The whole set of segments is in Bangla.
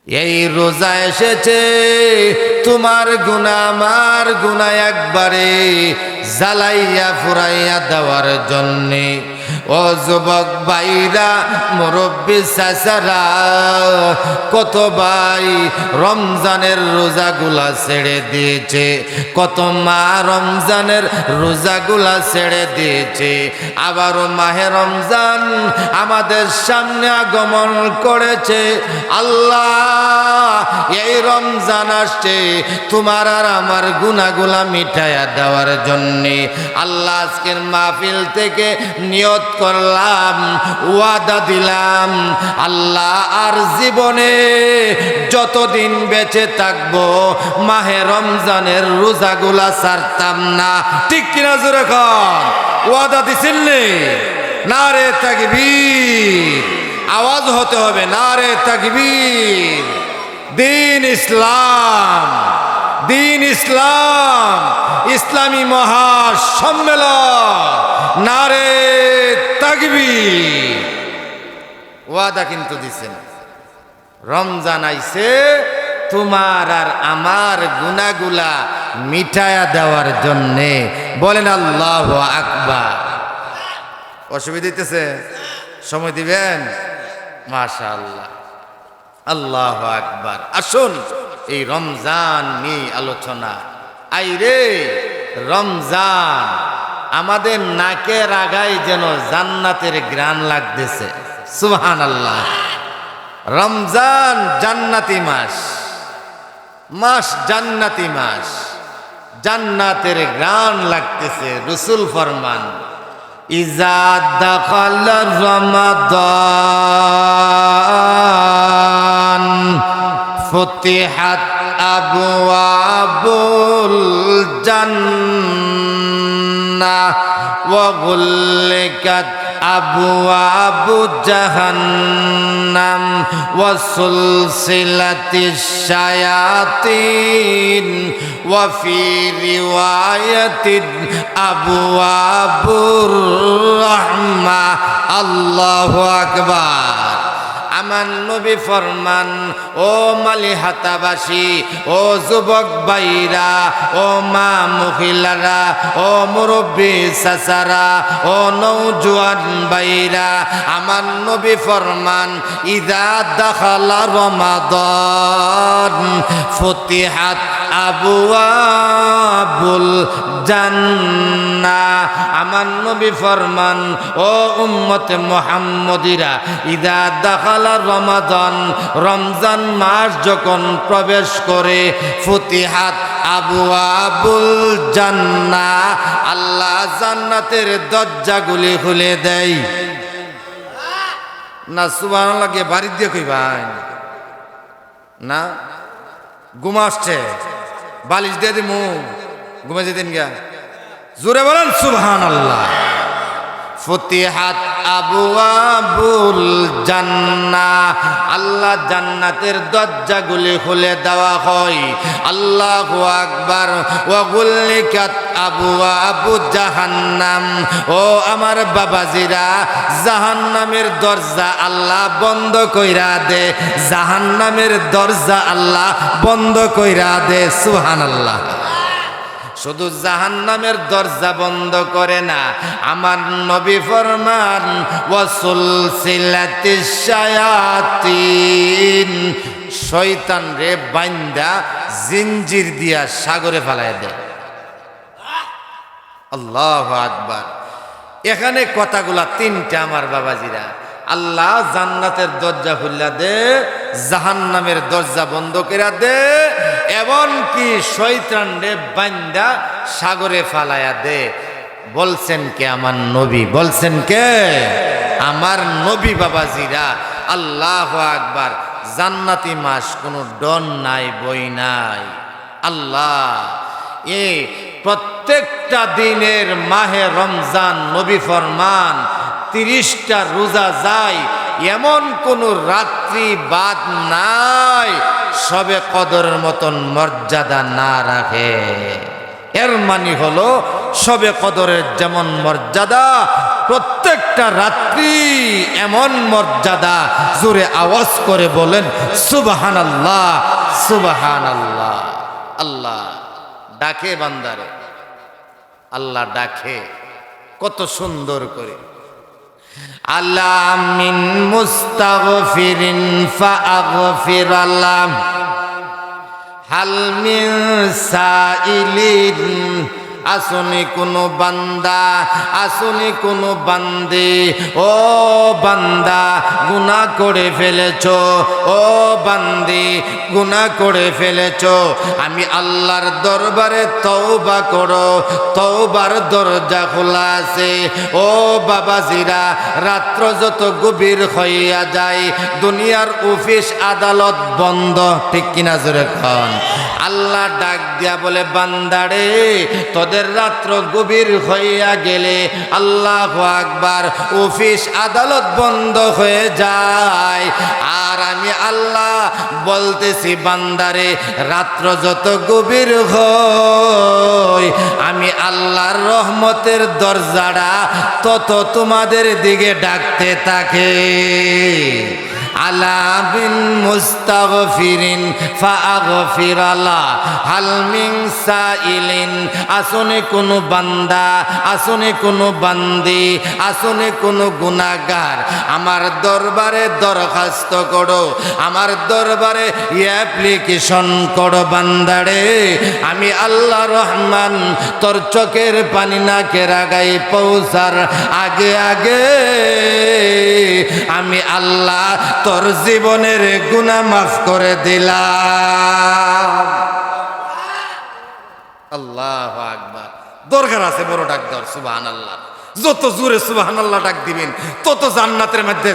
এই রোজা এসেছে তোমার গুনাহ আমার গুনাহ একবারে জ্বালাইয়া ফুরাইয়া দেওয়ার জন্যে। ও যুবক ভাইরা, মুরব্বী চাচারা, কত ভাই রমজানের রোজাগুলা ছেড়ে দিয়েছে, কত মা রমজানের রোজাগুলা ছেড়ে দিয়েছে। আবারও মাহে রমজান আমাদের সামনে আগমন করেছে। আল্লাহ, এই রমজান আসছে তোমার আর আমার গুনাহগুলা মিটাইয়া দেওয়ার জন্যে। আল্লাহ, আজকের মাহফিল থেকে নিয়ত করলাম, ওয়াদা দিলাম, আল্লাহ আর জীবনে যতদিন বেঁচে থাকবো মাহে রমজানের রোজাগুলা ছাড়তাম না। ঠিক কিনা জোরে কন? ওয়াদা দিছেন নে? নারে তাকবীর, আওয়াজ হতে হবে, নারে তাকবীর। দিন ইসলাম, দিন ইসলাম, ইসলামী মহাসম্মেলন, নারে তাকবীর। ওয়াদা কিন্তু দিছেন, রমজান আইছে তোমার আর আমার গুনাহগুলা মিটায়া দেওয়ার জন্যে। বলেন আল্লাহু আকবার। অসুবিধা হইতেছে? সময় দিবেন? মাশাআল্লাহ, আল্লাহু আকবার। আসুন এই রমজান নিয়ে আলোচনা। আইরে রমজান, আমাদের নাকের আগায় যেন জান্নাতের ঘ্রাণ লাগতেছে। সুবহানাল্লাহ। রমজান জান্নাতি মাস, মাস জান্নাতি মাস, জান্নাতের ঘ্রাণ লাগতেছে। রাসূল ফরমান, ইজা দাখাল রমাদান ফুতিহাত আবওয়াবুল জান্নাহ ওয়া গুল্লিকাত আবওয়াবু জাহান্নাম ওয়া সুলসিলাতিশ শায়াতিন ওয়া ফি রিওয়ায়াতিন আবওয়াবুর রাহমাহ। আল্লাহু আকবার। আমার নবী ফরমান, ও মালিহাতাবাসী, ও যুবক ভাইরা, ও মা মহিলারা, ও মুরব্বী চাচারা, ও নওজোয়ান ভাইরা, আমার নবী ফরমান, ইযা দাখালা রমাদান ফুতিহাত আবওয়াবুল জান্নাহ। আমার নবী ফরমান, ও উম্মতে মুহাম্মদীরা, ইযা দাখালা রমাদান, রমজান মাস যখন প্রবেশ করে, ফুতিহাত আবওয়াবুল জান্নাহ, আল্লাহ জান্নাতের দরজাগুলি খুলে দেয়। না সুবহানাল্লাহ, কে বাড়ি দিয়ে কইবাই না? ঘুম আসছে, বালিশ দিয়ে দিমু, ঘুমে যেতেন গা। জোরে বলেন সুবহানাল্লাহ। ফুতিহাত আবওয়াবুল জান্নাহ, আল্লাহ জান্নাতের দরজাগুলি খুলে দেওয়া হয়। আল্লাহু আকবার। ওয়া গুল্লিকাত আবওয়াবু জাহান্নাম, ও আমার বাবাজিরা, জাহান্নামের দরজা আল্লাহ বন্ধ কইরা দে, জাহান্নামের দরজা আল্লাহ বন্ধ কইরা দে। সুবহানাল্লাহ। শুধু জাহান্নামের দরজা বন্ধ করে না, আমার নবী ফরমান, ওয়া সুলসিলাতিশ শায়াতিন, শয়তান রে বাইন্দা জিঞ্জির দিয়া সাগরে ফেলায় দেয়। আল্লাহু আকবার। এখানে কথাগুলা তিনটা আমার বাবাজিরা। আল্লাহ জান্নাতের দরজা খুললা দে, জাহান্নামের দরজা বন্ধ করে দে, এবং কি শয়তান রে বান্দা সাগরে ফালায়া দে। বলছেন কে? আমার নবী। বলছেন কে? আমার নবী বাবাজিরা। আল্লাহু আকবার। জান্নাতি মাস, কোনো ডন নাই, বই নাই। আল্লাহ এই প্রত্যেকটা দিনের মাহে রমজান, নবী ফরমান 30টা রোজা যায়, এমন কোন রাত্রি বাদ নাই সবে কদরের মতন মর্যাদা না রাখে। এর মানে হলো সবে কদরের যেমন মর্যাদা, প্রত্যেকটা রাত্রি এমন মর্যাদা, জোরে আওয়াজ করে বলেন সুবহানাল্লাহ সুবহানাল্লাহ। আল্লাহ ডাকে বান্দারে, আল্লাহ ডাকে কত সুন্দর করে। আল্লাহ মিন মুস্তাগফিরিন ফাআগফির আল্লাহ, হাল মিন সাইলিন, আসুনি কোনো বান্দা, আসুনি কোনো বান্দে, ও বান্দা গুনাহ করে ফেলেছো, ও বান্দি গুনাহ করে ফেলেছো, আমি আল্লাহর দরবারে তওবা করো, তওবার দরজা খোলা আছে। ও বাবাজিরা, রাত্র যত গভীর হইয়া যায়, দুনিয়ার অফিস আদালত বন্ধ, ঠিক কিনা জোরে কন। আল্লাহ ডাক দিয়া বলে বান্দারে, তোদের রাত্র গভীর হইয়া গেলে আল্লাহু আকবার, অফিস আদালত বন্ধ হয়ে যায়, আর আমি আল্লাহ বলতেছি বান্দারে, রাত্র যত গভীর হয়, আমি আল্লাহর রহমতের দরজাটা তত তোমাদের দিকে ডাকতে থাকে। আলা বিন মুস্তাগফিরিন ফাআগফির আল্লাহ, হাল মিন সাইলিন, আসনে কোনো বান্দা, আসনে কোনো বান্দি, আসনে কোনো গুনাহগার, আমার দরবারে দরখাস্ত করো, আমার দরবারে অ্যাপ্লিকেশন করো বান্দারে, আমি আল্লাহ রহমান তোর চোখের পানি নাকের আগায় পৌঁছার আগে আগে আমি আল্লাহ তোর জীবনের গুনাহ মাফ করে দিলাম। আল্লাহু আকবার। দরকার আছে বড় ডাক দেওয়ার, সুবহানাল্লাহ। যত জোরে সুবহানাল্লাহ ডাক দিবেন, তত জান্নাতের মধ্যে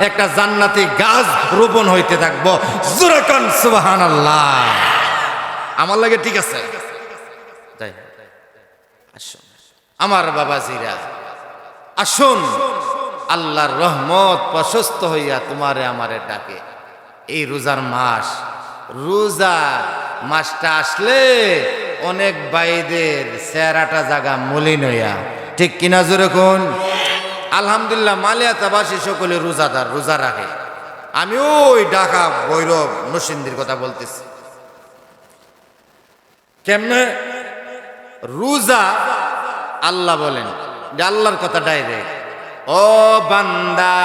একটা জান্নাতি গাছ রোপণ হইতে থাকবো। জোরে কান সুবহানাল্লাহ। আমার লাগে ঠিক আছে? যাই আসুন আমার বাবাজিরা, আসুন আল্লাহর রহমত প্রশস্ত হইয়া তোমারে আমারে ডাকে। এই রোজার মাস, রোজা মাসটা আসলে অনেক ভাইদের চেহারাটা জায়গা মলিন হইয়া, ঠিক কিনা জোরে কোন? আলহামদুলিল্লাহ মালিয়াতাবাসী সকলে রোজাদার, রোজা রাখে। আমি ওই ঢাকা ভৈরব নরসিংদীর কথা বলতেছি। কেমনে রোজা? আল্লাহ বলেন যে আল্লাহর কথা ডাইরেক্ট, ও বান্দা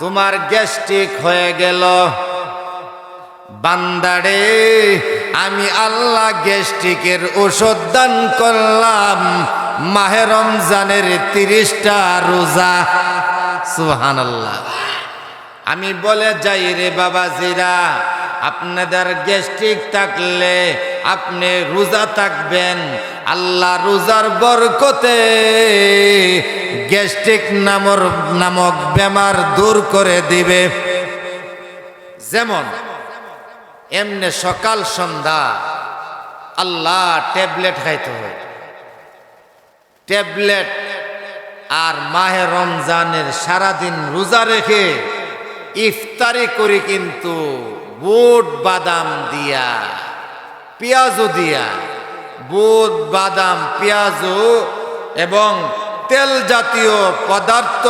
তোমার গ্যাস্ট্রিক হয়ে গেল, বান্দারে আমি আল্লাহ গ্যাস্ট্রিকের ওষুধ দান করলাম, মাহে রমজানের 30টা রোজা। সুবহানাল্লাহ। আমি বলে যাই রে বাবাজিরা, আপনাদের গ্যাস্ট্রিক থাকলে আপনি রোজা থাকবেন, আল্লাহ রোজার বরকতে গ্যাস্ট্রিক নামক বেমার দূর করে দিবে। যেমন এমনি সকাল সন্ধ্যা আল্লাহ ট্যাবলেট খাইতে হয়, ট্যাবলেট। আর মাহে রমজানের সারাদিন রোজা রেখে ইফতারি করি কিন্তু বুট বাদাম দিয়া, পেঁয়াজও দিয়া, বুট বাদাম পেঁয়াজও এবং তেল জাতীয় পদার্থ,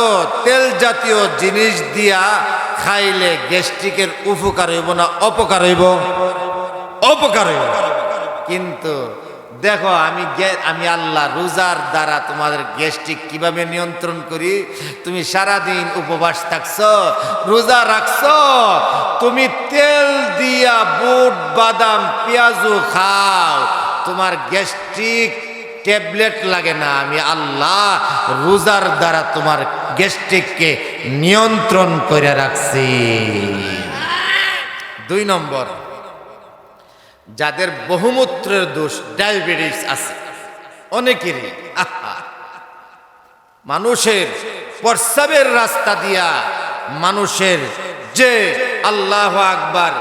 তেল জাতীয় জিনিস দিয়া খাইলে গ্যাস্ট্রিকের উপকার হইব না অপকার হইব? অপকার হইব। কিন্তু দেখো আমি আল্লাহ রোজার দ্বারা তোমাদের গ্যাস্ট্রিক কিভাবে নিয়ন্ত্রণ করি। তুমি সারাদিন উপবাস থাকছো, রোজা রাখছো, তুমি তেল দিয়া বুট বাদাম পেঁয়াজও খাও, তোমার গ্যাস্ট্রিক ট্যাবলেট লাগে না। আমি আল্লাহ রোজার দ্বারা তোমার গ্যাস্ট্রিককে নিয়ন্ত্রণ করে রাখছি। 2 নম্বর, যাদের বহুমূত্রের দোষ, ডায়াবেটিস আছে অনেকেরই, মানুষের প্রস্রাবের রাস্তা দিয়া মানুষের যে আল্লাহু আকবার,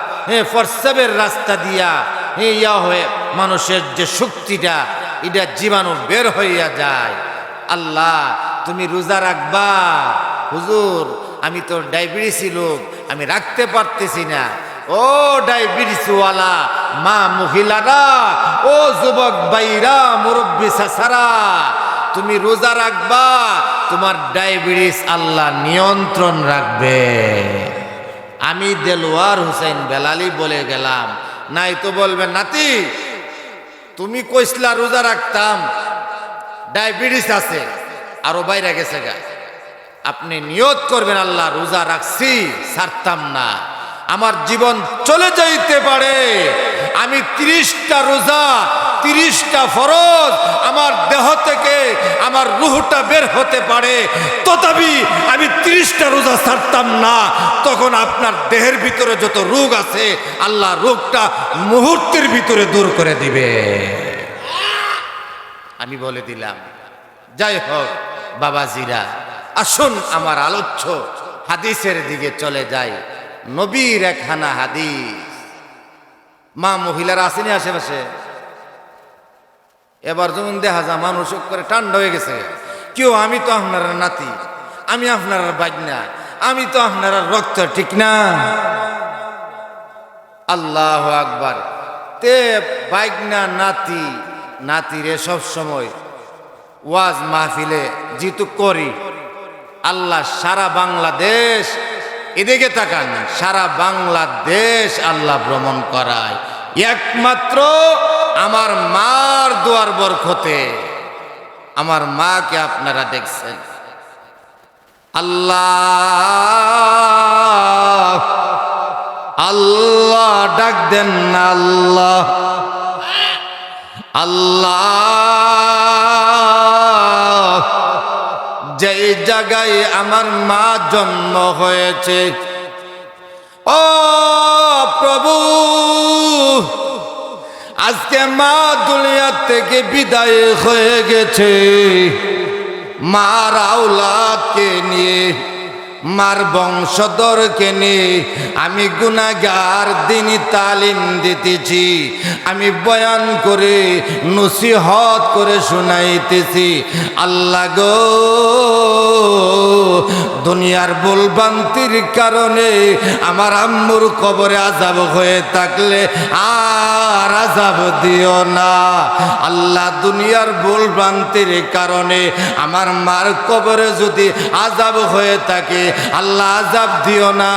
প্রস্রাবের রাস্তা দিয়া ইয়া হয়ে মানুষের যে শক্তিটা, এটা জীবাণু বের হইয়া যায়। আল্লাহ তুমি রোজা রাখবা, হুজুর আমি তো ডায়াবেটিসি লোক, আমি রাখতে পারতেছি না। ও ডায়াবেটিসওয়ালা মা মহিলারা, ও যুবক ভাইরা, মুরব্বী চাচারা, তুমি রোজা রাখবা, তোমার ডায়াবেটিস আল্লাহ নিয়ন্ত্রণ রাখবে। আমি দেলোয়ার হোসেন বেলালি বলে গেলাম, নাই তো বলবেন নাতি তুমি কইসলা রোজা রাখতাম, ডায়াবেটিস আছে আরো বাইরে গেছে গা। আপনি নিয়ত করবেন আল্লাহ রোজা রাখছি, ছাড়তাম না, আমার জীবন চলে যাইতে পারে, আমি 30টা রোজা 30টা ফরজ আমার দেহ থেকে আমার রুহটা বের হতে পারে, তথাপি আমি 30টা রোজা ছাড়তাম না। তখন আপনার দেহের ভিতরে যত রোগ আছে আল্লাহ রোগটা মুহূর্তের ভিতরে দূর করে দিবে। আমি বলে দিলাম। যাই হোক বাবাজিরা, আসুন আমার আলোচ্য হাদিসের দিকে চলে যাই। নবীর একখানা হাদিস। মা মহিলারা আসেনি আশেপাশে? এবার যেমন দেখা যায় মানুষ করে ঠান্ডা হয়ে গেছে, কেউ আমি তো আপনার নাতি, আমি আপনার বাজনা, আমি তো আপনার রক্ত, ঠিক না? আল্লাহু আকবার। তে বাজনা নাতি নাতিরে সব সময় ওয়াজ মাহফিলে জিতু করি, আল্লাহ সারা বাংলাদেশ এদিকে তাকান, সারা বাংলাদেশ আল্লাহ ভ্রমণ করায় একমাত্র আমার মার দোয়ার বরকতে। আমার মাকে আপনারা দেখছেন, আল্লাহ আল্লাহ ডাক দেন না, আল্লাহ আল্লাহ। যেই জায়গায় আমার মা জন্ম হয়েছে, ও প্রভু, আজকে মা দুনিয়া থেকে বিদায় হয়ে গেছে, মার আওলাদকে নিয়ে, মার বংশধরকে নিয়ে আমি গুনাহগার দিনই তালিম দিতেছি, আমি বয়ান করে নসিহত করে শুনাইতেছি। আল্লাহ গো, দুনিয়ার ভুলভ্রান্তির কারণে আমার আম্মুর কবরে আযাব হয়ে থাকলে আর আযাব দিও না। আল্লাহ, দুনিয়ার ভুলভ্রান্তির কারণে আমার মার কবরে যদি আযাব হয়ে থাকে, আল্লাহ আযাব দিও না।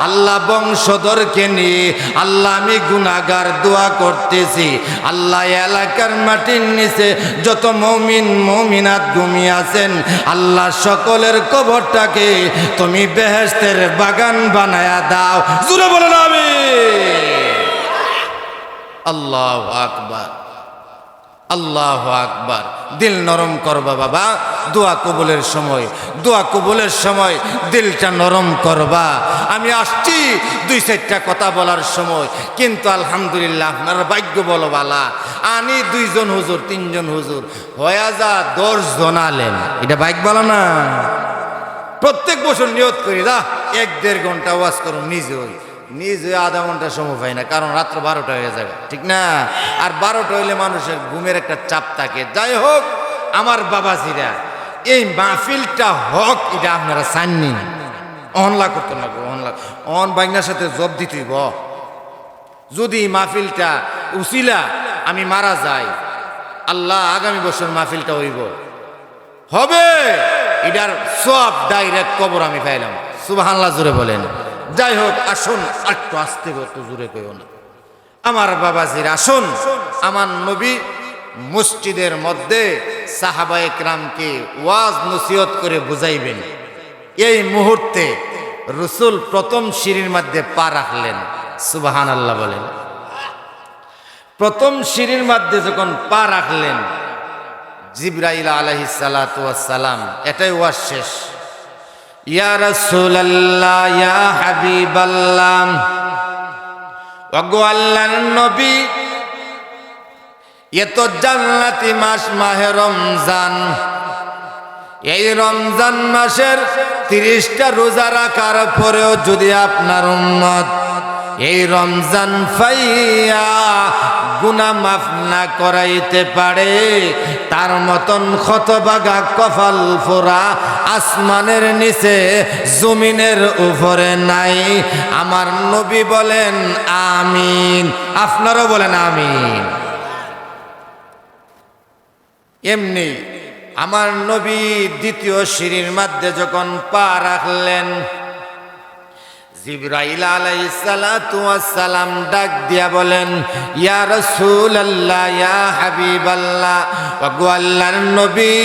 আল্লাহ, বংশধরকে নিয়ে আল্লাহ আমি গুনাহগার দোয়া করতেছি। আল্লাহ, এলাকার মাটির নিচে যত মুমিন মুমিনাত ঘুমিয়ে আছেন, আল্লাহ সকলের কবরটাকে তুমি বেহেশতের বাগান বানায়া দাও। জোরে বলেন আমিন। আল্লাহু আকবার, আল্লাহু আকবার। দিল নরম করবা বাবা, দোয়া কবুলের সময়, দোয়া কবুলের সময় দিলটা নরম করবা। আমি আসছি 2-4টা কথা বলার সময়, কিন্তু আলহামদুলিল্লাহ আপনার ভাগ্য বলো বালা, আনি 2 জন হুজুর 3 জন হুজুর হয়ে যা 10 জন আলেম, এটা ভাগ্য বলো না? প্রত্যেক বছর নিয়ত করি দা 1-1.5 ঘন্টা ওয়াজ করুন, নিজে আধা ঘন্টা সময় পাই না, কারণ রাত্র 12টা হয়ে যাবে, ঠিক না? আর 12টা হইলে মানুষের ঘুমের একটা চাপ থাকে। যাই হোক আমার বাবাজিরা, এই মাহফিলটা হক, এটা আপনারা চাননি, অনলা করতে লাগবো, অন বাংলার সাথে জব দিতেইব। যদি মাহফিলটা উসিলা আমি মারা যাই, আল্লাহ আগামী বছর মাহফিলটা হইব, হবে, এটার সব ডাইরেক্ট কবর আমি পাইলাম। সুবহানাল্লাহ, জোরে বলেন। যাই হোক, আসুন একটু আসতে, একটু জোরে কইও না আমার বাবাজির। আসুন, আমার নবী মসজিদের মধ্যে সাহাবায়ে কেরামকে ওয়াজ নসিহত করে বুঝাইবেন। এই মুহূর্তে রাসূল প্রথম সিঁড়ির মধ্যে পা রাখলেন। সুবহানাল্লাহ বলেন। প্রথম সিঁড়ির মধ্যে যখন পা রাখলেন, জিবরাইল আলাইহিস সালাতু ওয়াস সালাম, এটাই ওয়াজ শেষ। ইয়া রাসূলুল্লাহ, ইয়া হাবিবাল্লাহ, ওগো আল্লাহর নবী, এ তো জান্নাতি মাস মাহে রমজান, এই রমজান মাসের 30টা রোজা রাখার পরেও যদি আপনার উম্মত এই রমজান পাইয়া গুনাহ মাফ না করাইতে পারে, তার মতন হতভাগা কপাল ফোরা আসমানের নিচে জমিনের উপরে নাই। আমার নবী বলেন আমিন, আপনারাও বলেন আমিন। এমনি আমার নবী দ্বিতীয় সিঁড়ির মধ্যে যখন পা রাখলেন, জিবরাইল আলাইহিস সালাতু ওয়াস সালাম ডাক দিয়া বলেন, ইয়া রাসূলুল্লাহ, ইয়া হাবিবাল্লাহ, ওগো আল্লাহর নবী,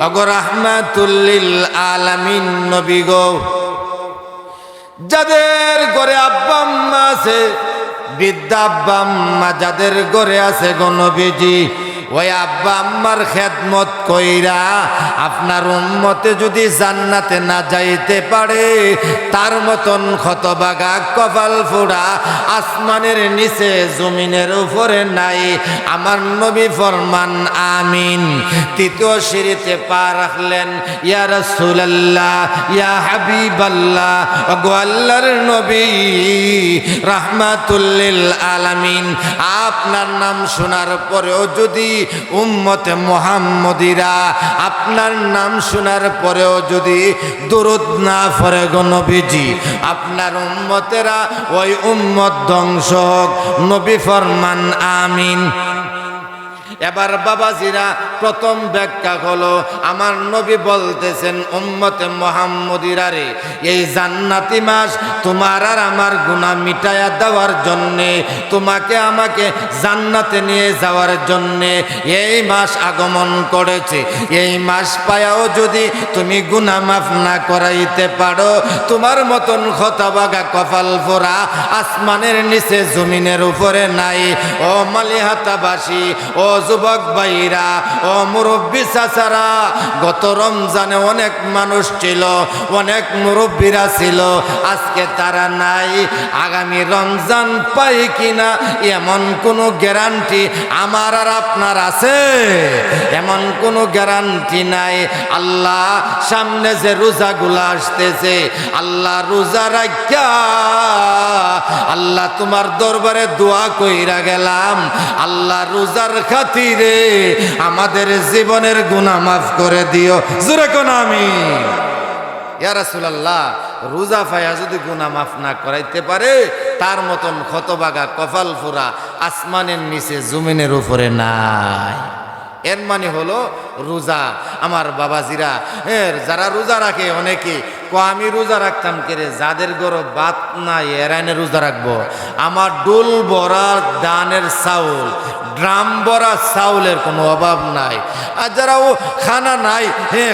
ওগো রাহমাতুল লিল আলামিন নবী গো, যাদের ঘরে আব্বা আম্মা আছে, বৃদ্ধা আব্বা আম্মা যাদের ঘরে আছে গো নবীজি, ওই আব্বা আম্মার খেদমত কইরা আপনার উম্মতে যদি জান্নাতে না যাইতে পারে, তার মতন ক্ষতবাগা কপাল ফোড়া আসমানের নিচে জমিনের উপরে নাই। আমার নবী ফরমান আমিন। তৃতীয় সিঁড়িতে পা রাখলেন, ইয়া রাসূলুল্লাহ, ইয়া হাবিবাল্লাহ, ওগো আল্লাহর নবী, রাহমাতুল লিল আলামিন, আপনার নাম শোনার পরেও যদি উম্মতে মুহাম্মদীরা আপনার নাম শোনার পরেও যদি দরুদ না পড়ে গো নবীজি, আপনার উম্মতেরা ওই উম্মত ধ্বংস হোক। নবী ফরমান আমিন। এবার বাবাজিরা প্রথম ব্যাখ্যা হলো, আমার নবী বলতেছেন উম্মতে মুহাম্মদীরা রে, এই জান্নাতি মাস তোমার আর আমার গুনাহ মিটায়া দেওয়ার জন্যে, তোমাকে আমাকে জান্নাতে নিয়ে যাওয়ার জন্যে এই মাস আগমন করেছে। এই মাস পায়াও যদি তুমি গুনাহ মাফ না করাইতে পারো, তোমার মতন খতাবাগা কপাল ফোরা আসমানের নিচে জমিনের উপরে নাই। ও মালিহাতাবাসী, ও যুবক ভাইরা, ও মুরব্বী চাচারা, গত রমজানে অনেক মানুষ ছিল, অনেক মুরব্বীরা ছিল, আজকে তারা নাই। আগামী রমজান পাই কিনা এমন কোনো গ্যারান্টি আমার আর আপনার আছে? এমন কোনো গ্যারান্টি নাই। আল্লাহ সামনে যে রোজাগুলা আসতেছে, আল্লাহ রোজা রাখা, আল্লাহ তোমার দরবারে দোয়া কইরা গেলাম, আল্লাহ রোজার খাতিরে আমাদের জীবনের গুনাহ মাফ করে দিও। জোরে কোন আমিন। ইয়া রাসূলুল্লাহ, রোজা ফায়া যদি গুনাহ মাফ না করাইতে পারে, তার মতন ক্ষতবাগা কপাল ফোরা আসমানের নিচে জমিনের উপরে নাই। এর মানে হলো রোজা। আমার বাবাজিরা, যারা রোজা রাখে, অনেকে আমি রোজা রাখতাম কেরে, যাদের গরো বাত নাই এরানে রোজা রাখবো। আমার ডুল ভরা দানের চাউল, ড্রাম ভরা চাউলের কোনো অভাব নাই। আর যারা ও খানা নাই,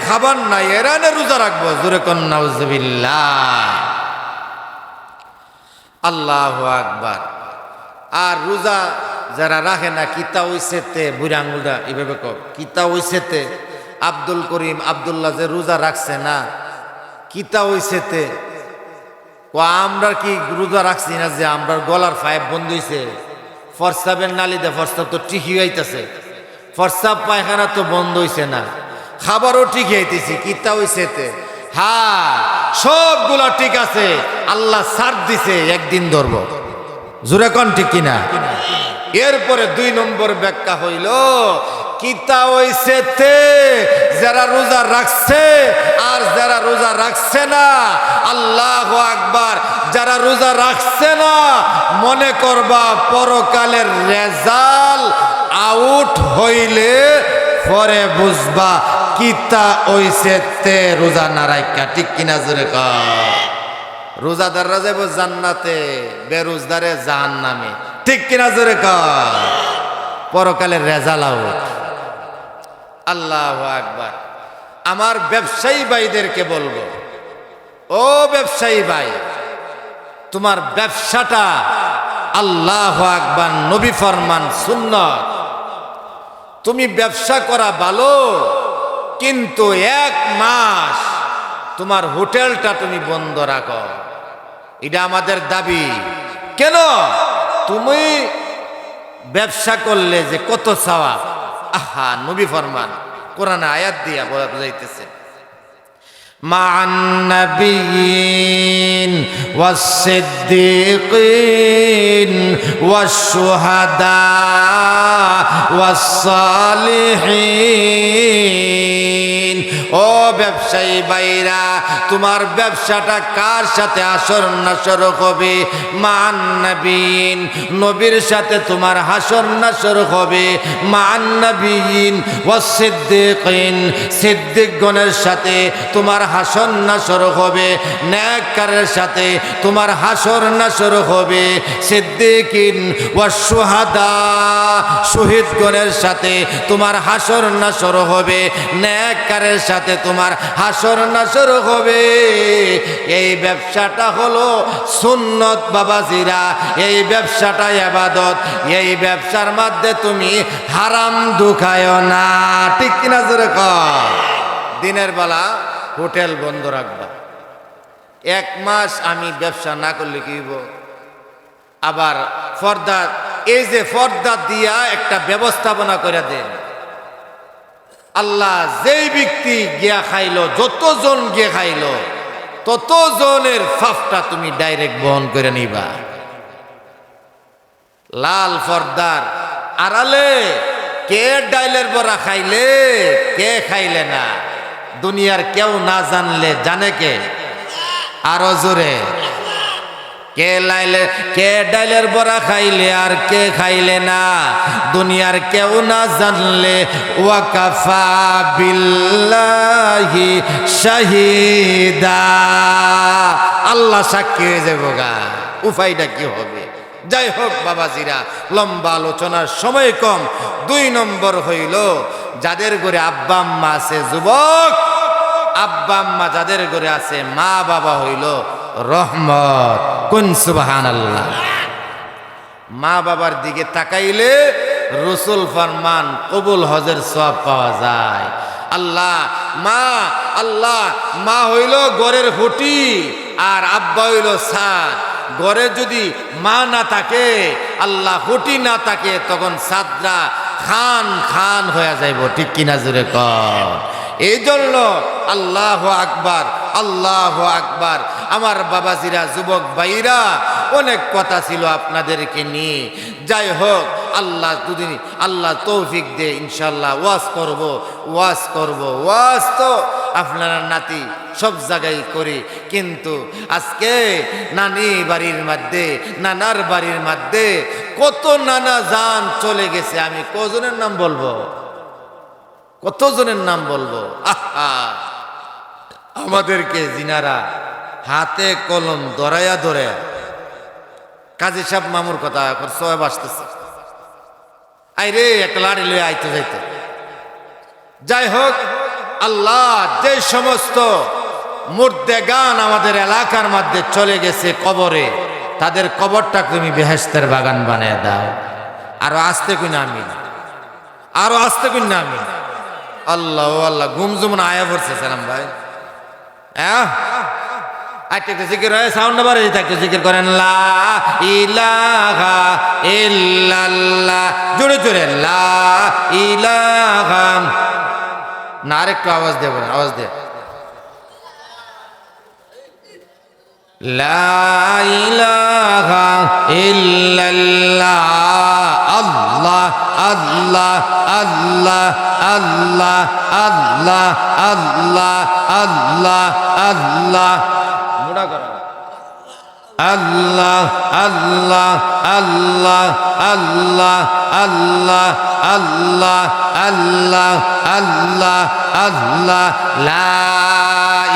খাবার নাই, এরানে রোজা রাখবো। জোরে কোন নাউজুবিল্লাহ। আল্লাহু আকবার। আর রোজা যারা রাখে না, কিতা হইছেতে বুড়া আঙুলটা এইভাবে কব, কিতা হইছেতে আব্দুল করিম আব্দুল্লাহ যে রোজা রাখছে না, কিতা হইছেতে ও আমরা কি রোজা রাখছি না যে আমরা গলার পাইপ বন্ধ হইছে, ফরসাবের নালিতে ফরসাব তো ঠিকই হইতেছে, ফরসাব পায়খানা তো বন্ধ হইছে না, খাবারও ঠিক হইতেছি, কিতা হইছেতে? হ্যাঁ, সবগুলা ঠিক আছে, আল্লাহ ছাড় দিছে, একদিন ধরব। জোরে কোন ঠিক কিনা? এরপরে 2 নম্বর ব্যাখ্যা হইল, কিতা হইছেতে যারা রোজা রাখছে আর যারা রোজা রাখছে না। আল্লাহু আকবার। যারা রোজা রাখছে না, মনে করবা পরকালের রেজাল্ট আউট হইলে পরে বুঝবা কিতা হইছেতে রোজা না রাখা। ঠিক কিনা? জোরে কর। রোজাদাররা যাবো জান্নাতে, বেরোজদারে জাহান্নামে। ঠিক কিনা? জোরে কর। পরকালের রেজাল্ট আউট। আল্লাহু আকবার। আমার ব্যবসায়ী ভাইদেরকে বলবো, ও ব্যবসায়ী ভাই, তোমার ব্যবসাটা আল্লাহু আকবার, নবী ফরমান, সুন্নাত। তুমি ব্যবসা করা ভালো, কিন্তু 1 মাস তোমার হোটেলটা তুমি বন্ধ রাখো। এটা আমাদের দাবি। কেন? তুমি ব্যবসা করলে যে কত সওয়াব। আহা, নবী ফরমান, কোরআনে আয়াত দিয়া বুঝাইতেছে, মা'আন নাবিয়্যিন ওয়াস সিদ্দীকিন ওয়াশ শুহাদা ওয়াস সালিহিন ও ব্যবসায়ী ভাইরা, তোমার ব্যবসাটা কার সাথে আসর নাসর হবে? মান নবীন, নবীর সাথে তোমার হাসর নাসর হবে। মান নবীন ওয়াস সিদ্দিকিন, সিদ্দিকগণের সাথে তোমার হাসর নাসর হবে। নেককারের সাথে তোমার হাসর নাসর হবে। সিদ্দিকিন ওয়াস শুহাদা, শহীদগণের সাথে তোমার হাসর নাসর হবে। নেককারের সাথে তোমার হাসর নাসর হবে। এই ব্যবসাটা হলো সুন্নত বাবাজিরা, এই ব্যবসাটা ইবাদত। এই ব্যবসার মধ্যে তুমি হারাম ঢুকায় না, ঠিক কিনা জোরে কর। দিনের বেলা হোটেল বন্ধ রাখবা, 1 মাস আমি ব্যবসা না করলে কি হইব? আবার পর্দা, এই যে পর্দা দিয়া একটা ব্যবস্থাপনা করে দেন। আল্লাহ যেই ব্যক্তি গিয়া খাইলো, যতজন গিয়ে খাইলো, ততজনের ফাফটা তুমি ডাইরেক্ট বহন করে নিবা। লাল পর্দার আড়ালে কে ডাইলের বড়া খাইলে, কে খাইলে না, দুনিয়ার কেউ না জানলে জানে কে? আরো জোরে, কে ডাইলের বড়া খাইলে আর কে খাইলে না, দুনিয়ার কেউ না জানলে ওয়াকাফা বিল্লাহি শাহিদা, আল্লাহ সাক্ষী হয়ে যাবো গা। উপায়টা কি হবে? যাই হোক বাবাজিরা, লম্বা আলোচনার সময় কম। 2 নম্বর হইল, যাদের ঘরে আব্বা আম্মা আছে, যুবক আব্বা আম্মা যাদের ঘরে আছে, মা বাবা হইল রহমত। কোন সুবহানাল্লাহ। মা বাবার দিকে তাকাইলে রসুল ফরমান কবুল হজের সওয়াব পাওয়া যায়। আল্লাহ মা হইল ঘরের খুঁটি আর আব্বা হইল ছাদ। ঘরে যদি মা না থাকে, আল্লাহ খুঁটি না থাকে, তখন ছাদরা খান খান হয়ে যাইব, ঠিক কিনা জোরে কর। এই জন্য আল্লাহু আকবার, আল্লাহু আকবার। আমার বাবাজিরা, যুবক ভাইরা, অনেক কথা ছিল আপনাদেরকে নিয়ে। যাই হোক, আল্লাহ তৌফিক দে, ইনশাল্লাহ ওয়াজ করব। ওয়াজ তো আপনারা নাতি সব জায়গায় করি, কিন্তু আজকে নানার বাড়ির মধ্যে কত নানা জান চলে গেছে। আমি কজনের নাম বলবো, কতজনের নাম বলবো? আহা, আমাদেরকে জিনারা হাতে কলম ধরায়া কাজী সাহেব মামুর কথা এখন সবাই আসতেছে, আইরে একটা লাড়ি লয়ে আইতে যাইতে। যাই হোক, আল্লাহ যে সমস্ত মুর্দেগান আমাদের এলাকার মধ্যে চলে গেছে কবরে, তাদের কবরটা তুমি বেহেশতের বাগান বানিয়ে দাও। আরো আসতে কিনা আমি, আরো আসতে কিনা আমি। আল্লাহ আল্লাহ, ঘুমজুমন আয়া পড়ছে সালাম ভাই। জিকির হয়, সাউন্ড বাড়ে থাকতে জিকির করেন, লা ইলাহা ইল্লাল্লাহ, জোরে জোরে লা ইলাহা। না, আরেকটু আওয়াজ দিয়ে বলেন, আওয়াজ দিয়ে, লা ইলাহা ইল্লাল্লাহ, আল্লাহ আল্লাহ আল্লাহ আল্লাহ আল্লাহ আল্লাহ আল্লাহ আল্লাহ, মোড়া করা, আল্লাহ আল্লাহ আল্লাহ আল্লাহ আল্লাহ আল্লাহ আল্লাহ আল্লাহ আল্লাহ, লা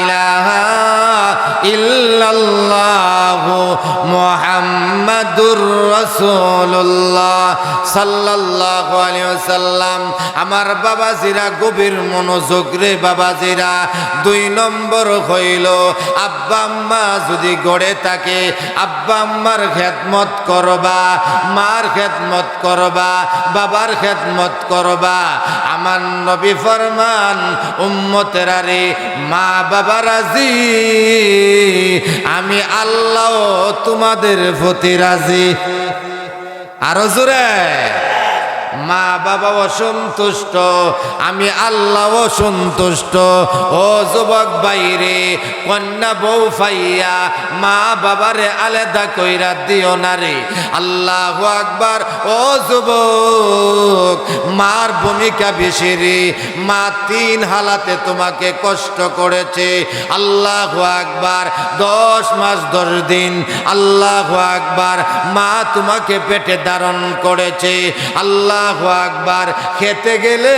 ইলাহা ইল্লাল্লাহু মুহাম্মাদুর রাসূলুল্লাহ সাল্লাল্লাহু আলাইহি ওয়াসাল্লাম। আমার বাবাজিরা, গভীর মনোযোগ রে বাবাজিরা। 2 নম্বর হইল, আব্বা আম্মা যদি গড়ে থাকে, আব্বা আম্মার খেদমত করবা, মার খেদমত করবা, বাবার খেদমত করবা। আমার নবী ফরমান, উম্মতেরা রে, মা বাবা রাজি, আমি আল্লাহ তোমাদের প্রতি রাজি। আরো জোরে, মা বাবা অসন্তুষ্ট, আমি আল্লাহ অসন্তুষ্ট। ও যুবক বাইরে, কন্যা বউ ফাইয়া মা বাবারে আলাদা কইরা দিও না রে। আল্লাহু আকবার। ও যুবক, মার ভূমিকা বেশি রে। মা 3 হালাতে তোমাকে কষ্ট করেছে। আল্লাহু আকবার। 10 মাস 10 দিন, আল্লাহু আকবার, মা তোমাকে পেটে ধারণ করেছে। আল্লাহু আকবার। খেতে গেলে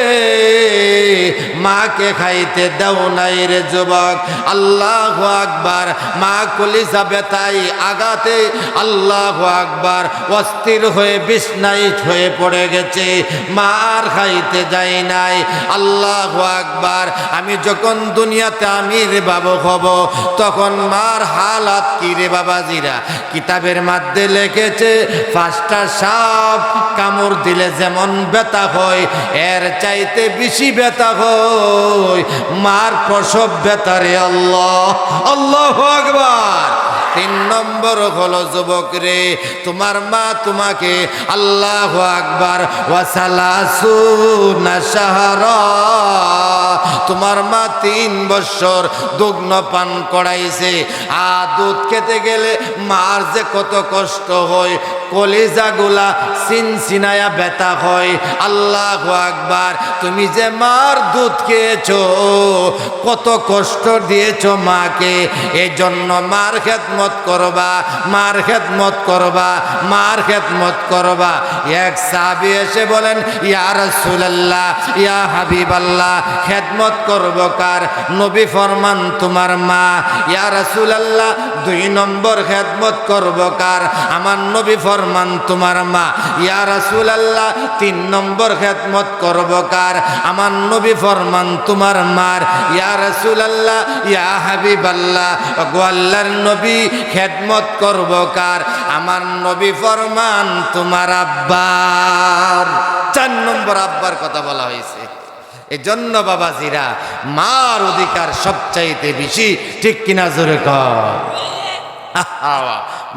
মাকে খাইতে দাও নাই রে যুবক। আল্লাহু আকবার। মা কলিজা ব্যথায় আঘাতে আল্লাহু আকবার অস্থির হয়ে বিছনায় হয়ে পড়ে গেছে, মার খাইতে যায় নাই। আল্লাহু আকবার। আমি যখন দুনিয়াতে আমির বাবু হব, তখন মার হালাত কি রে বাবাজিরা? কিতাবের মধ্যে লিখেছে 5টা সাপ কামড় দিলে যেমন ব্যথা হয়, এর চাইতে বেশি ব্যথা হয় মার প্রসব ব্যথা রে। আল্লাহ, আল্লাহু আকবার। 3 নম্বর হলো যুবক রে, তোমার মা তোমাকে আল্লাহু আকবার ওয়াসালাসুনা শাহরা, তোমার মা 3 বছর দুগ্ন পান করাইছে। দুধ খেতে গেলে মার যে কত কষ্ট হয়, কলিজাগুলা সিনসিনায়া ব্যথা হয়। আল্লাহু আকবার। তুমি যে মার দুধ খেয়েছো, কত কষ্ট দিয়েছো মাকে, এই জন্য মার খেদমত করবা, মার খেদমত করবা, মার খেদমত করবা। এক সাহাবী এসে বলেন, ইয়া রাসূলুল্লাহ, ইয়া হাবিবাল্লাহ, খেদমত করব কার? নবী ফরমান তোমার মা। ইয়া রাসূলুল্লাহ, 2 নম্বর খেদমত করব কার? আমার নবী ফরমান তোমার মা। ইয়া রাসূলুল্লাহ, 3 নম্বর খেদমত করব কার? আমার নবী ফরমান তোমার মার। ইয়া রাসূলুল্লাহ, ইয়া হাবিবাল্লাহ, গো আল্লাহর নবী, খেদমত করব কার? আমার নবী ফরমান তোমার আব্বার। 4 নম্বর আব্বার কথা বলা হয়েছে। এজন্য বাবাজিরা, মার অধিকার সবচাইতে বেশি, ঠিক কিনা জোরে কর।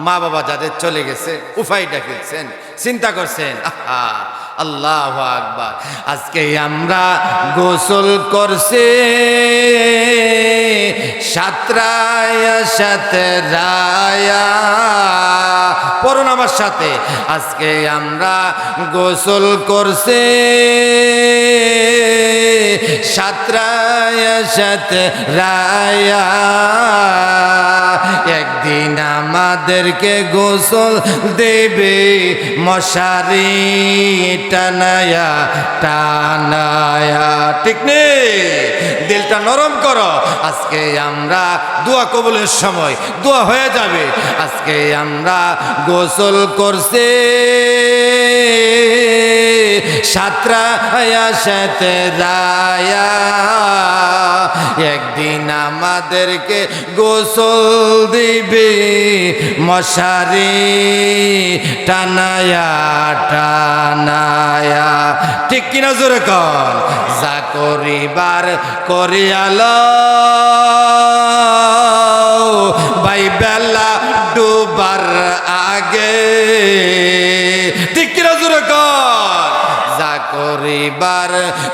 মা বাবা যাদের চলে গেছে, উফাইটা খেলছেন, চিন্তা করছেন, আল্লাহু আকবার। আজকে আমরা গোসল করছে 7 রায়া 7 রায়া, পড়ুন আমার সাথে। আজকে আমরা গোসল করছে 7 রায়া 7 রায়া, একদিন আমাদেরকে গোসল দেবে মশারি টানায়া টানায়া। ঠিক নেই? দিলটা নরম করো। আজকে আমরা দোয়া কবুলের সময় দোয়া হয়ে যাবে। আজকে আমরা গোসল করছে 7 রায়া 7 রায়া, একদিন আমাদেরকে গোসল দিবে মশারি টানায়া টানায়া। ঠিক কিনা জোরে কর। যা করিবার করিয়ালো ভাই বেলা ডুবার আগে। ঠিক কিনা জোরে কর। যা করিবার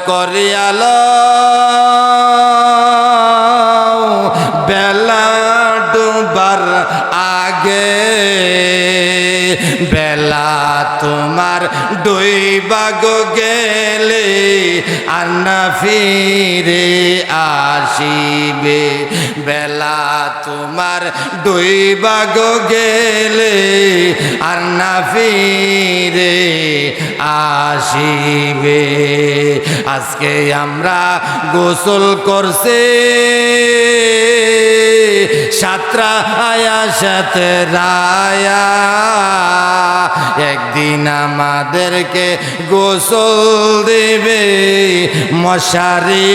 করিয়ালো বেলা ডুবার আগে, বেলা তোমার ডুইবা গেলে আর না ফিরে আসিবে। বেলা তোমার ডুইবা গেলে আর না ফিরে আসিবে। আজকে আমরা গোসল করছে 7 রায়া 7 রায়া, একদিন আমাদেরকে গোসল দেবে মশারি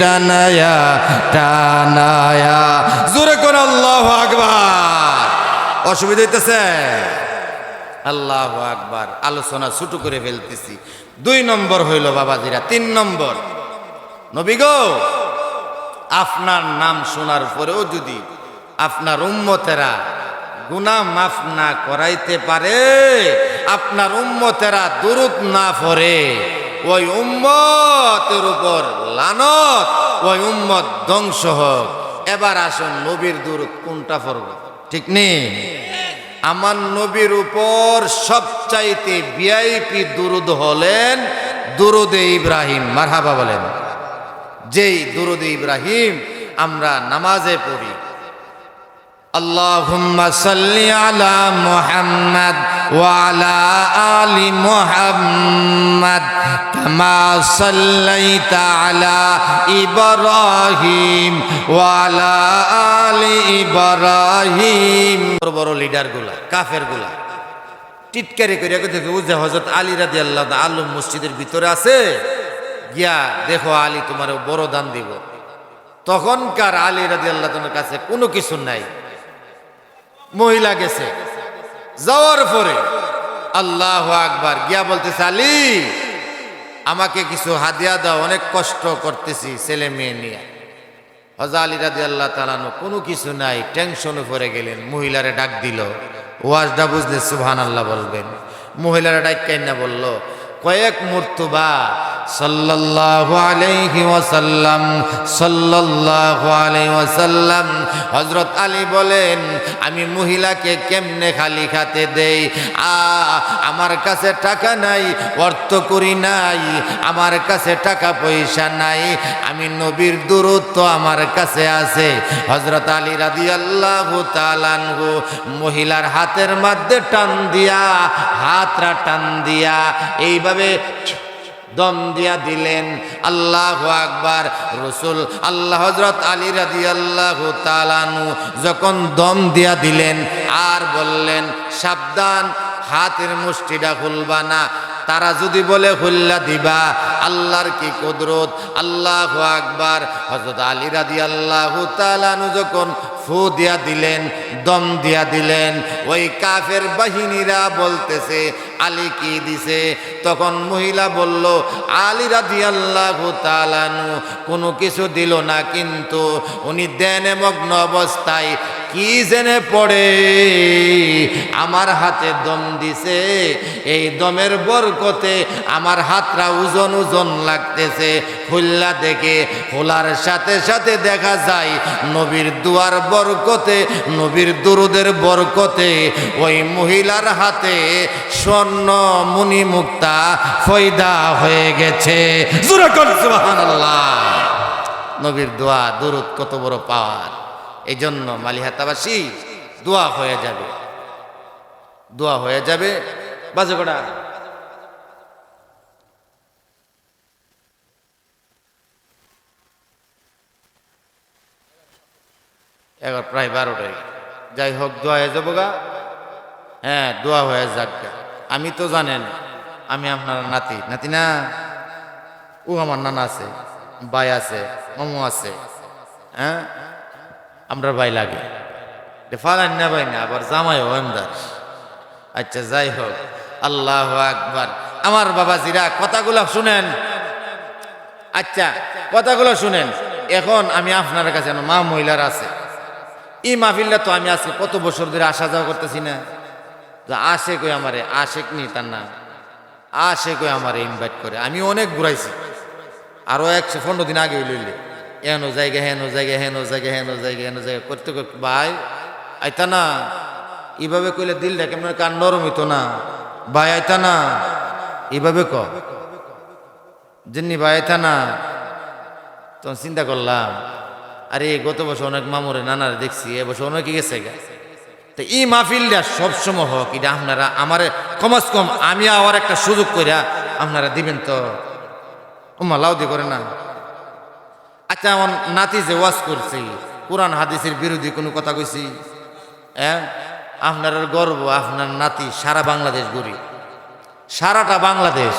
টানায়া টানায়া। জোরে করে আল্লাহু আকবার। অসুবিধা হইতেছে? আল্লাহু আকবার। আলোচনা ছোট করে ফেলতেছি। 2 নম্বর হইল বাবাজিরা। 3 নম্বর, নবী গো, আপনার নাম শোনার পরেও যদি আপনার উম্মতেরা গুনাহ মাফ না করাইতে পারে, আপনার উম্মতেরা দুরূদ না পড়ে ওই উম্মতের উপর লানত, ওই উম্মত ধ্বংস হোক। এবার আসুন নবীর দুরূদ কোনটা পড়ব, ঠিক নেই? আমার নবীর উপর সবচাইতে ভিআইপি দুরূদ হলেন দুরূদে ইব্রাহিম। মারহাবা বলেন। যেই দুরূদে ইব্রাহিম আমরা নামাজে পড়ি, আল্লাহুম্মা সাল্লি আলা মুহাম্মাদ ওয়া আলা আলি মুহাম্মাদ কামা সাল্লাইতা আলা ইব্রাহিম ওয়া আলা আলি ইব্রাহিম। বড় বড় লিডারগুলা, কাফেরগুলা টিটকারি করিয়া কইতে বুঝে হযরত আলী রাদিয়াল্লাহু তাআলা মসজিদের ভিতরে আছে, গিয়া দেখো আলী তোমার বড় দান দিব। তখনকার আলী রাদিয়াল্লাহু তাআলার কাছে কোনো কিছু নাই। মহিলা গেছে, যাওয়ার পরে আল্লাহু আকবার গিয়া বলতেছে, আলী আমাকে কিছু হাদিয়া দাও, অনেক কষ্ট করতেছি ছেলে মেয়ে নিয়ে। হযরত আলী রাদিয়াল্লাহু তাআলা কোনো কিছু নাই, টেনশনে পড়ে গেলেন। মহিলারে ডাক দিল, ওয়াজটা বুঝলে সুবহানাল্লাহ বলবেন। মহিলারা ডাক কাইন্না বলল, কয়েক মর্তবা সাল্লাল্লাহু আলাইহি ওয়াসাল্লাম, সাল্লাল্লাহু আলাইহি ওয়াসাল্লাম। হযরত আলী বলেন, আমি মহিলাকে কেমনে খালি খাতে দেই? আমার কাছে টাকা নাই, অর্থ করি নাই, আমার কাছে টাকা পয়সা নাই, আমি নবীর দুরূদ তো আমার কাছে আছে। হযরত আলী রাদিয়াল্লাহু তাআলা আনহু মহিলার হাতের মধ্যে টান দিয়া, হাতটা টান দিয়া এইভাবে দম দিয়া দিলেন। আল্লাহু আকবার। রাসূল আল্লাহ হযরত আলী রাদিয়াল্লাহু তাআলা আনহু যখন দম দিয়া দিলেন আর বললেন, সাবধান, হাতের মুষ্টিটা খুলবা না, তারা যদি বলে খুললা দিবা। আল্লাহর কি কুদরত! আল্লাহু আকবার। হযরত আলী রাদিয়াল্লাহু তাআলা আনহু যখন ফু দিয়া দিলেন, দম দিয়া দিলেন, ওই কাফের বাহিনীরা বলতেছে আলী কি দিছে? তখন মহিলা বলল, আলী রাদিয়াল্লাহু তাআলা আনহু কোনো কিছু দিল না, কিন্তু উনি ধ্যানে মগ্ন অবস্থায় কি জেনে পড়ে আমার হাতে দম দিছে। এই দমের বরকতে আমার হাতটা ওজন ওজন লাগতেছে। খুললা দেখে, খোলার সাথে সাথে দেখা যায় নবীর দুয়ার বরকতে, নবীর দুরূদের বরকতে ওই মহিলার হাতে স্বর্ণ মুনি মুক্তা ফয়দা হয়ে গেছে। জোরে কর সুবহানাল্লাহ। নবীর দোয়া দুরূদ কত বড় পাওয়ার! এই জন্য মালিহাতাবাসী দোয়া হয়ে যাবে, দোয়া হয়ে যাবে। বাজে কটা? এগারো, প্রায় 12টায়। যাই হোক, দোয়া হয়ে যাবো গা। হ্যাঁ, দোয়া হয়ে যাক গা। আমি তো জানেন আমি আপনার নাতি, নাতি না, ও আমার নানা আছে, ভাই আছে, মামু আছে। হ্যাঁ, আমরা ভাই লাগে ফালান না, ভাই না, আবার জামাইও এমদার। আচ্ছা, যাই হোক, আল্লাহু আকবার। আমার বাবাজিরা কথাগুলো শুনেন। আচ্ছা, কথাগুলো শুনেন। এখন আমি আপনার কাছে, মা মহিলার আছে, এই মাহফিলটা তো আমি আজকে কত বছর ধরে আসা যাওয়া করতেছি না। আসে কই আমারে, আশেক নি তার নাম, আসে কই আমারে ইনভাইট করে। আমি অনেক ঘুরাইছি, আরো 115 দিন আগে লইলে এনো জায়গা, হেনো জায়গা, হেনো জায়গা, হেনো জায়গা, হেনো জায়গা করতে করতে ভাই আইতা না। এইভাবে কইলে দিলটা কেমন কান নরম হইতো না। ভাই আইতা না, এইভাবে ক যেমনি ভাই আইতা না। তখন চিন্তা করলাম, আরে গত বছর অনেক মামুরে নানারে দেখছি, এবছর অনেকে গেছে গা। তো এই মাহফিলটা সবসময় হোক, এটা আপনারা আমার কমাস কম আমি আবার একটা সুযোগ কইরা আপনারা দিবেন তো। ওমা লাউদি করে না। আচ্ছা, আমার নাতি যে ওয়াজ করছি, কোরআন হাদিসের বিরোধী কোনো কথা কইছি? হ্যাঁ, আপনার গর্ব, আপনার নাতি সারা বাংলাদেশ ঘুরি, সারাটা বাংলাদেশ,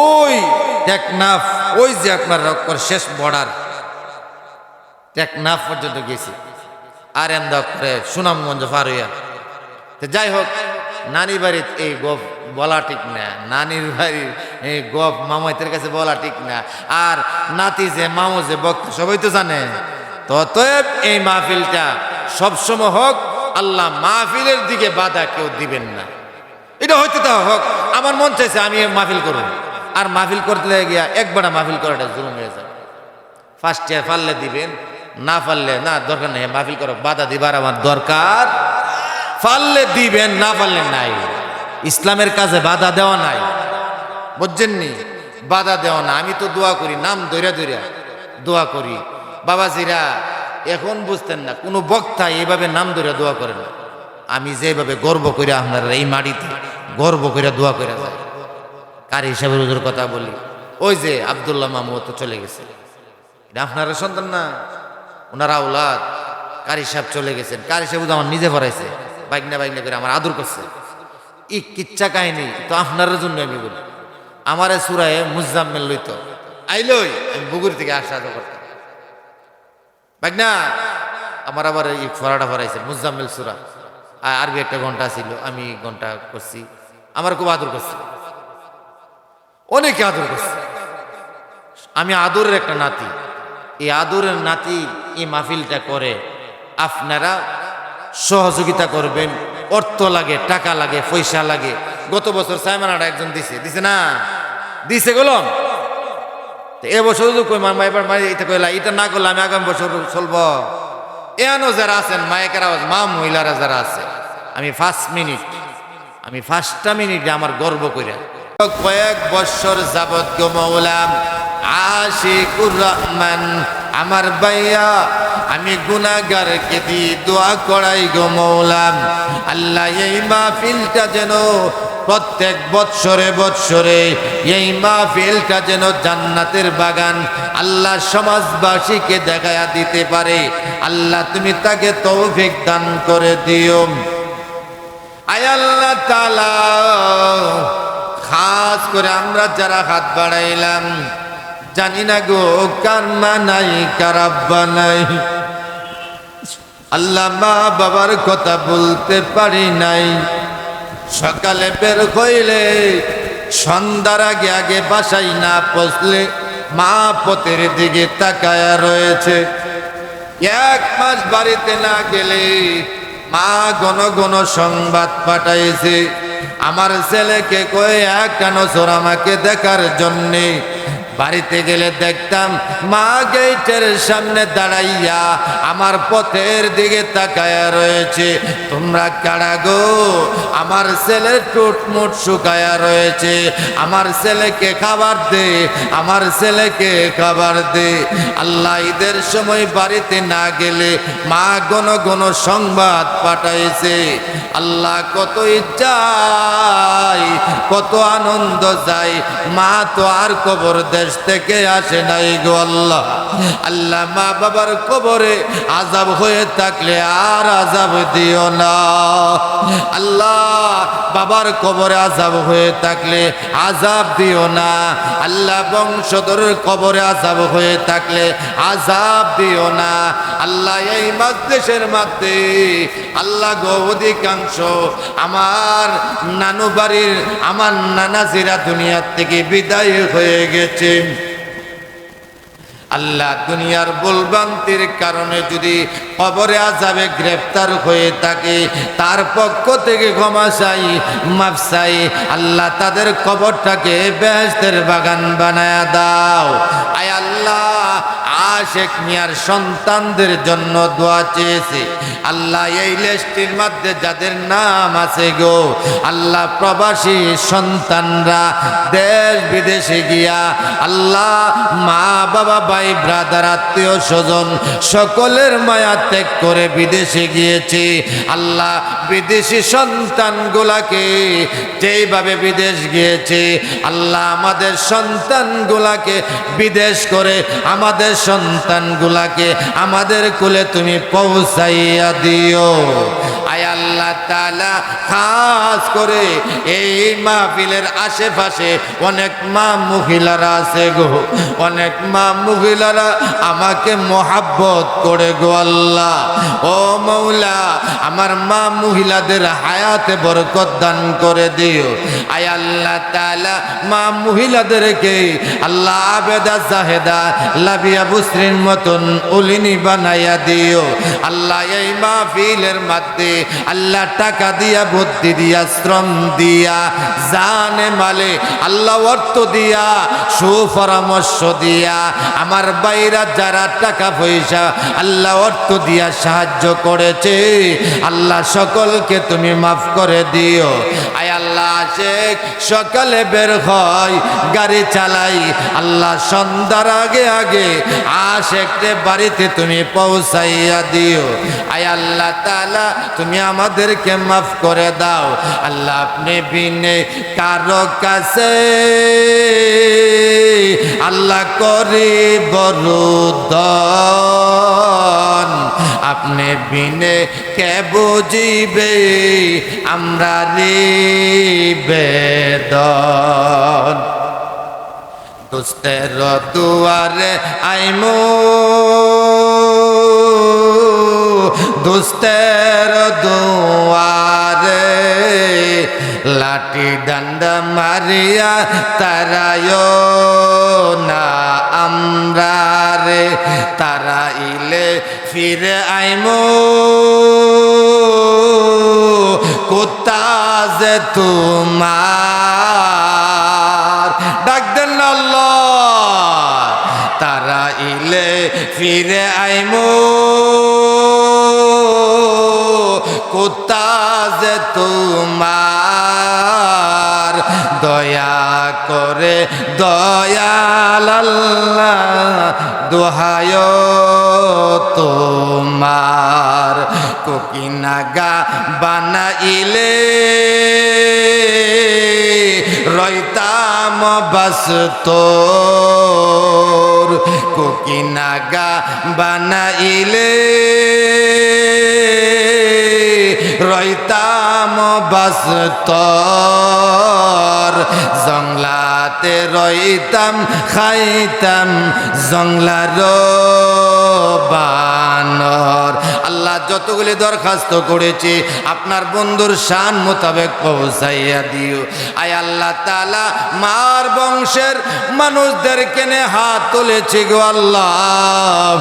ওই টেকনাফ, ওই যে আপনার শেষ বর্ডার টেকনাফ পর্যন্ত গেছি, আর এমদা করে সুনামগঞ্জ পার হইয়া। যাই হোক, নানি বাড়ির এই গপ বলা ঠিক না, নানির বাড়ির এই গপ মামাইতের কাছে বলা ঠিক না। আর নাতি যে মামু যে বক্তা সবাই তো জানে। ততএব এই মাহফিলটা সবসময় হোক, আল্লাহ মাহফিলের দিকে বাধা কেউ দিবেন না। এটা হইতে দাও হোক, আমার মন চাইছে আমি মাহফিল করব। আর মাহফিল করতে গিয়া একবার মাহফিল করাটা জুলুম হয়ে যায়। ফার্স্ট ইয়ার পারলে দিবেন, না পারলে না, দরকার নেই, মাহফিল করো, বাধা দিবার আমার দরকার। পারলে দিবেন, না পারলে নাই। ইসলামের কাজে বাধা দেওয়া নাই, বুঝছেননি? বাধা দেওয়া না। আমি তো দোয়া করি, নাম দৈরা দৈরা দোয়া করি। বাবাজিরা এখন বুঝতেন না, কোনো বক্তা এইভাবে নাম ধরে দোয়া করে না। আমি যেভাবে গর্ব করে আপনার এই মাটিতে গর্ব করে দোয়া করে যায়। কার হিসাবে রোজের কথা বলি, ওই যে আব্দুল্লাহ মামু তো চলে গেছে, এটা আপনারা সন্তান না, ওনারা আওলাদ। কারি সাহেব চলে গেছেন, কারি সাহেব আমার নিজে পড়াইছে, বাইকনা বাইকনা করে আমার আদর করছে। ই কিচ্ছা কাহিনী তো আপনার জন্য আমি বলি। আমার সুরায় মুজাম্মেল লইত আইলই, আমি বুগুর থেকে আসা করতাম। বাইকনা আমার আবার এই ফরাটা ফরাইছে মুজাম্মেল সুরা, আরবি একটা ঘন্টা ছিল, আমি ঘন্টা করছি। আমার খুব আদর করছে, অনেকে আদর করছে। আমি আদরের একটা নাতি, এই আদরের নাতি এই মাহফিলটা করে। আপনারা সহযোগিতা করবেন। অর্থ লাগে, টাকা লাগে, পয়সা লাগে। গত বছর সাইমানাটা একজন দিছে না, দিছে গেলাম। এবছর কই মামা এবার মাই এটা কইলা, এটা না করলে আমি আগামী বছর চলব। এনো যারা আছেন মায়েকের আওয়াজ, মা মহিলারা যারা আছে, আমি 5টা মিনিটে আমার গর্ব কইরা কয়েক বছর যাবত গো মৌলাম আশিকুর রহমান আমার ভাইয়া, আমি গুনাহগারকে দি দোয়া করাই গো মৌলাম, আল্লাহ এই মাহফিলটা যেন প্রত্যেক বৎসরে এই মাহফিলটা যেন জান্নাতের বাগান আল্লাহ সমাজবাসীকে দেখায়া দিতে পারে। আল্লাহ তুমি তাকে তৌফিক দান করে দিও। আয় আল্লাহ তাআলা, খাস করে আমরা যারা হাত বাড়াইলাম, জানি না গো কার মা নাই, কার আব্বা নাই। আল্লাহ মা বাবার কথা বলতে পারি নাই। সকালে বের হইলে সন্ধ্যার আগে আগে বাসায় না পৌঁছলে মা পথের দিকে তাকায়া রয়েছে। 1 মাস বাড়িতে না গেলে মা ঘন ঘন সংবাদ পাঠাইছে, আমার ছেলেকে কয়ে কেন চোর আমাকে দেখার জন্যে। বাড়িতে গেলে দেখতাম মা গেটের সামনে দাঁড়াইয়া আমার পথের দিকে তাকায়া রয়েছে। তোমরা কারা গো? আমার ছেলের টুটমুট শুকায়া রয়েছে, আমার ছেলেকে খাবার দে, আমার ছেলেকে খাবার দে। আল্লাহ ঈদের সময় বাড়িতে না গেলে মা ঘন ঘন সংবাদ পাঠাইছে। আল্লাহ কত ইচ্ছা, কত আনন্দ যায়, মা তো আর কবর দেশ থেকে আসে নাই গো আল্লাহ। আল্লাহ মা বাবার কবরে আযাব হয়ে থাকলে আর আযাব দিও না আল্লাহ। বাবার কবরে আযাব হয়ে থাকলে আযাব দিও না আল্লাহ। বংশধরের কবরে আযাব হয়ে থাকলে আযাব দিও না আল্লাহ। এই মাজলিসের মধ্যে আল্লাহ গো অধিকাংশ আমার নানু বাড়ির আমার নানাজিরা দুনিয়ার থেকে বিদায় হয়ে গেছে। আল্লাহ দুনিয়ার ভুলভ্রান্তির কারণে যদি কবরে আযাবে গ্রেফতার হয়ে থাকে, তার পক্ষ থেকে ক্ষমা চাই, মাফ চাই। আল্লাহ তাদের কবরটাকে বেহেশতের বাগান বানায়া দাও। আয় আল্লাহ, আশেক মিয়ার সন্তানদের জন্য দোয়া চেয়েছে আল্লাহ। এই লিস্টের মধ্যে যাদের নাম আছে গো আল্লাহ, প্রবাসী সন্তানরা দেশ বিদেশে গিয়া আল্লাহ মা বাবা ভাই ব্রাদার আত্মীয় স্বজন সকলের মায়া ত্যাগ করে বিদেশে গিয়েছে আল্লাহ। বিদেশি সন্তানগুলাকে যেইভাবে বিদেশ গিয়েছে আল্লাহ, আমাদের সন্তানগুলাকে বিদেশ করে আমাদের সন্তানগুলাকে আমাদের কোলে তুমি পৌঁছাইয়া দিও। আয় আল্লাহ তাআলা, খাস করে এই মাহফিলের আশেপাশে অনেক মা মহিলারা আছে গো, অনেক মা মহিলারা আমাকে মোহাব্বত করে গো আল্লাহ। ও মৌলা, আমার মা মহিলাদের হায়াতে বরকত দান করে দিও। আয় আল্লাহ তাআলা, মা মহিলাদেরকে আল্লাহ আবেদা জাহেদা লাবিয়া বুসরির মতন উলিনি বানাইয়া দিও আল্লাহ। এই মাহফিলের মধ্যে আল্লাহ আল্লাহ টাকা দিয়া, বুদ্ধি দিয়া, শ্রম দিয়া, জানে মালে আল্লাহ অর্থ দিয়া, সুপরামর্শ দিয়া, আমার বাইরা যারা টাকা পয়সা আল্লাহ অর্থ দিয়া সাহায্য করেছে, আল্লাহ সকলকে তুমি মাফ করে দিও। আয় আল্লাহ আশেক সকালে বের হয় গাড়ি চালাই, আল্লাহ সন্ধ্যার আগে আগে আশেককে বাড়িতে তুমি পৌঁছাইয়া দিও। আয় আল্লাহ তাআলা তুমি আমাদেরকে মাফ করে দাও। আল্লাহ আপনি বিনে কারো কাছে আল্লাহ করি বরুদন, আপনি বিনে কে বুঝিবে আমরা বেদন। দুস্তের দুয়ারে আইমু, দুস্তের দুয়ারে লাঠি ডান্ডা মারিয়া তারায় না আমরা রে, তারা ইলে ফিরে আইমু কোথা যে তোমার। ডাক দেন না আল্লাহ, তারা ইলে ফিরে আইমু কোথা যে তোমার। দয়া করে দয়াল আল্লাহ দোহায় তোমার, কোকিনাগা বানাইলে রইতাম বাস্তর, কোকিনাগা বানাইলে রইতাম বাস্তর, জংলাতে রইতাম খাইতাম জংলার বানর। আল্লাহ যতগুলি দরখাস্ত করেছি আপনার বন্ধুর শান মোতাবেক পৌঁছাইয়া দিও। আয় আল্লাহ তাআলা মার বংশের মানুষদেরকে নিয়ে হাত তুলেছি গো আল্লাহ।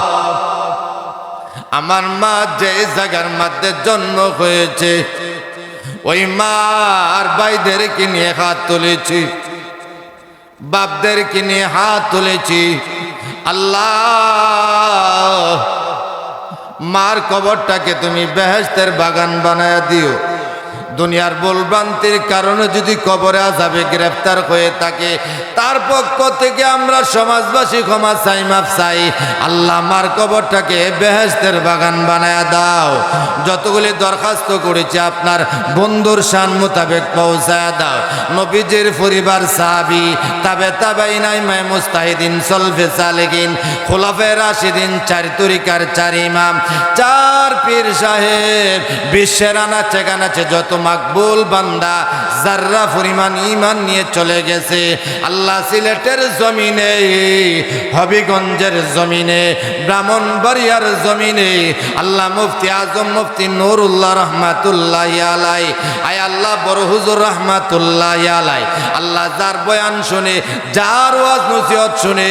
আমার মা যে জায়গার মধ্যে জন্ম হয়েছে ওই মার ভাইদেরকে নিয়ে হাত তুলেছি, বাপদেরকে নিয়ে হাত তুলেছি। আল্লাহ মার কবরটাকে তুমি বেহেশতের বাগান বানায়া দিও। দুনিয়ার ভুলভ্রান্তির কারণে যদি কবরে আযাবে গ্রেফতার হয়ে থাকে, তার পক্ষ থেকে আমরা সমাজবাসী ক্ষমা চাই, মাফ চাই। আল্লাহ মার কবরটাকে বেহেশতের বাগান বানায়া দাও। যতগুলি দরখাস্ত করেছি আপনার বন্ধুর শান মোতাবেক পৌঁছায়া দাও। নবীজির পরিবার সাহাবী, তাবে তাবেঈন, ইমাম মুজতাহিদিন, সলফে সালেকিন, খুলাফায়ে রাশিদিন, চার তরিকার চার ইমাম, চার পীর সাহেব, বিশ্বের আনাচে কানাচে যত মাকবুল বান্দা যাররা পরিমাণ ঈমান নিয়ে চলে গেছে, আল্লাহ সিলেটের জমিনে, হবিগঞ্জের জমিনে, ব্রাহ্মণবাড়িয়ার জমিনে, আল্লাহ মুফতি আজম মুফতি নুরুল্লাহ রহমাতুল্লাহি আলাই, আয় আল্লাহ বড় হুজুর রহমাতুল্লাহি আলাই, আল্লাহ যার বয়ান শুনে, যার ওয়াজ নসিহত শুনে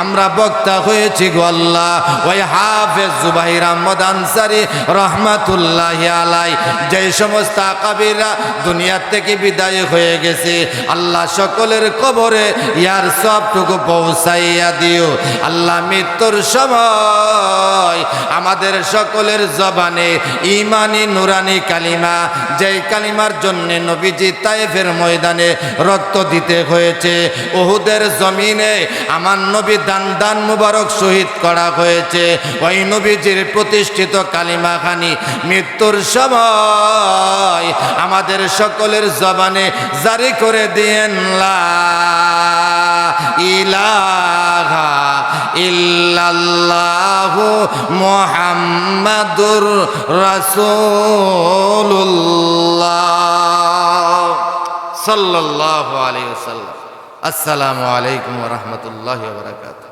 আমরা বক্তা হয়েছি গো আল্লাহ, ওই হাফেজ জুবাইর আহমদ আনসারী রহমাতুল্লাহি আলাই যে সমস্ত আকাবিরা দুনিয়া থেকে বিদায় হয়ে গেছে, আল্লাহ সকলের কবরে ইয়ার সবটুকু পৌঁছাইয়া দিও। আল্লাহ মৃত্যুর সময় আমাদের সকলের জবানে ঈমানি নুরানি কালিমা, যেই কালিমার জন্য নবীজি তায়েফের ময়দানে রক্ত দিতে হয়েছে, উহুদের জমিনে আমার নবী দান মুবারক শহীদ করা হয়েছে, ওই নবীজির প্রতিষ্ঠিত কালিমাখানি মৃত্যুর সময় আমাদের সকলের জবানে জারি করে দিয়েন লা ইলাহা ইল্লাল্লাহু মুহাম্মাদুর রাসূলুল্লাহ সাল্লাল্লাহু আলাইহি ওয়াসাল্লাম। আসসালামু আলাইকুম ওয়া রাহমাতুল্লাহি ওয়া বারাকাতুহু।